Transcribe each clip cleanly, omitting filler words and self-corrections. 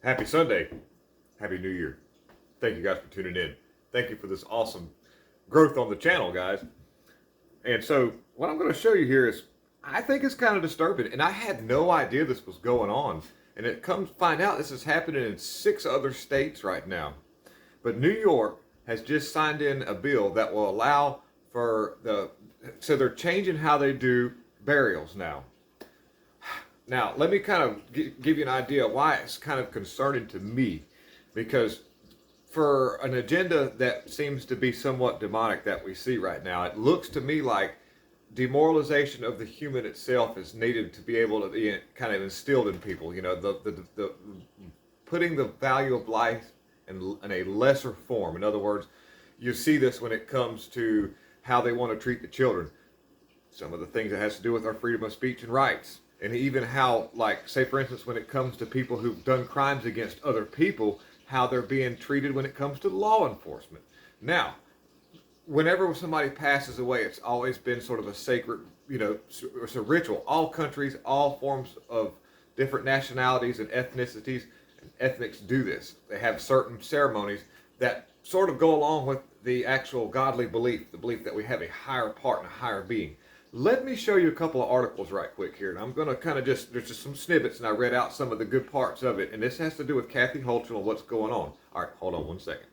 Happy Sunday. Happy New Year. Thank you guys for tuning in. Thank you for this awesome growth on the channel, guys. And so, what I'm going to show you here is, I think it's kind of disturbing, and I had no idea this was going on. And it comes find out this is happening in 6 other states right now. But New York has just signed in a bill that will allow for so they're changing how they do burials now. Now, let me kind of give you an idea why it's kind of concerning to me, because for an agenda that seems to be somewhat demonic that we see right now, it looks to me like demoralization of the human itself is needed to be able to be kind of instilled in people. You know, the putting the value of life in a lesser form. In other words, you see this when it comes to how they want to treat the children. Some of the things that has to do with our freedom of speech and rights. And even how, like, say for instance, when it comes to people who've done crimes against other people, how they're being treated when it comes to law enforcement. Now, whenever somebody passes away, it's always been sort of a sacred, it's a ritual. All countries, all forms of different nationalities and ethnicities, and ethnics do this. They have certain ceremonies that sort of go along with the actual godly belief, the belief that we have a higher part and a higher being. Let me show you a couple of articles right quick here, and I'm going to kind of there's just some snippets, and I read out some of the good parts of it, and this has to do with Kathy Hochul and what's going on. All right, hold on one second.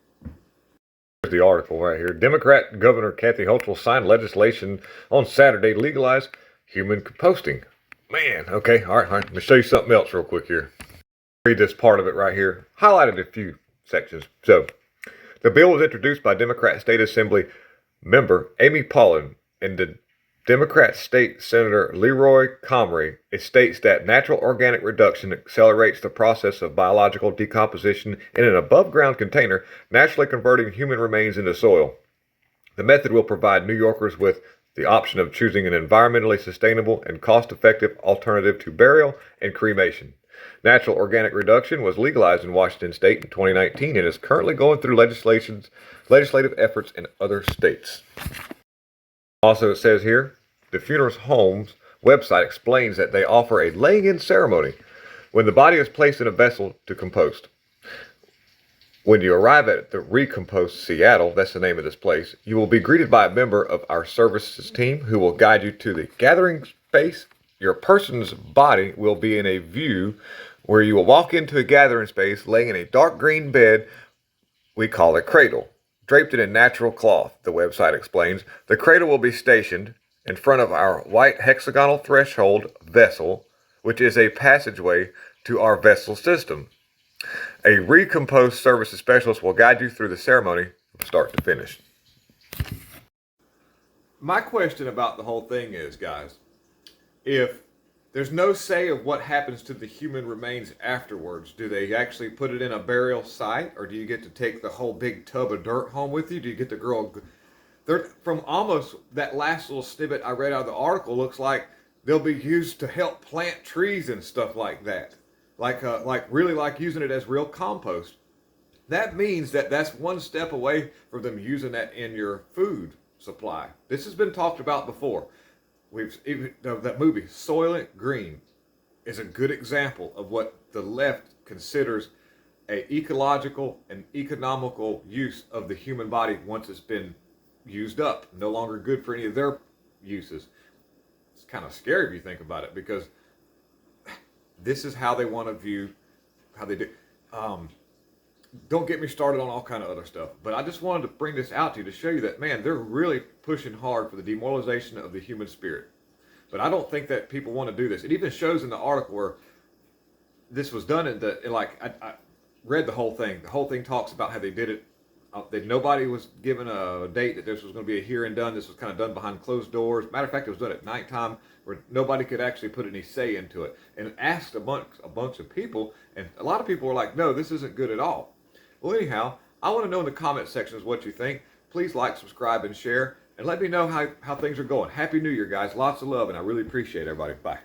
Here's the article right here. Democrat Governor Kathy Hochul signed legislation on Saturday to legalize human composting. Man, okay, all right, let me show you something else real quick here. Read this part of it right here. Highlighted a few sections. So, the bill was introduced by Democrat State Assembly member Amy Pollin and the Democrat State Senator Leroy Comrie. It states that natural organic reduction accelerates the process of biological decomposition in an above-ground container, naturally converting human remains into soil. The method will provide New Yorkers with the option of choosing an environmentally sustainable and cost-effective alternative to burial and cremation. Natural organic reduction was legalized in Washington State in 2019 and is currently going through legislative efforts in other states. Also, it says here, the funeral home's website explains that they offer a laying-in ceremony when the body is placed in a vessel to compost. When you arrive at the Recompost Seattle, that's the name of this place, you will be greeted by a member of our services team who will guide you to the gathering space. Your person's body will be in a view where you will walk into a gathering space laying in a dark green bed we call a cradle, draped in a natural cloth, the website explains. The cradle will be stationed in front of our white hexagonal threshold vessel, which is a passageway to our vessel system. A Recompost services specialist will guide you through the ceremony from start to finish. My question about the whole thing is, guys, if there's no say of what happens to the human remains afterwards, do they actually put it in a burial site, or do you get to take the whole big tub of dirt home with you? Do you get to grow from almost that last little snippet I read out of the article, looks like they'll be used to help plant trees and stuff like that. Like really like using it as real compost. That means that that's one step away from them using that in your food supply. This has been talked about before. That movie Soylent Green is a good example of what the left considers a ecological and economical use of the human body once it's been used up. No longer good for any of their uses. It's kind of scary if you think about it, because this is how they want to view how they do. Don't get me started on all kind of other stuff, but I just wanted to bring this out to you to show you that, man, they're really pushing hard for the demoralization of the human spirit. But I don't think that people want to do this. It even shows in the article where this was done I read the whole thing. The whole thing talks about how they did it. That nobody was given a date that this was going to be a here and done. This was kind of done behind closed doors. Matter of fact, it was done at nighttime where nobody could actually put any say into it. And asked a bunch of people, and a lot of people were like, no, this isn't good at all. Well, anyhow, I want to know in the comment sections what you think. Please like, subscribe, and share. And let me know how things are going. Happy New Year, guys. Lots of love, and I really appreciate everybody. Bye.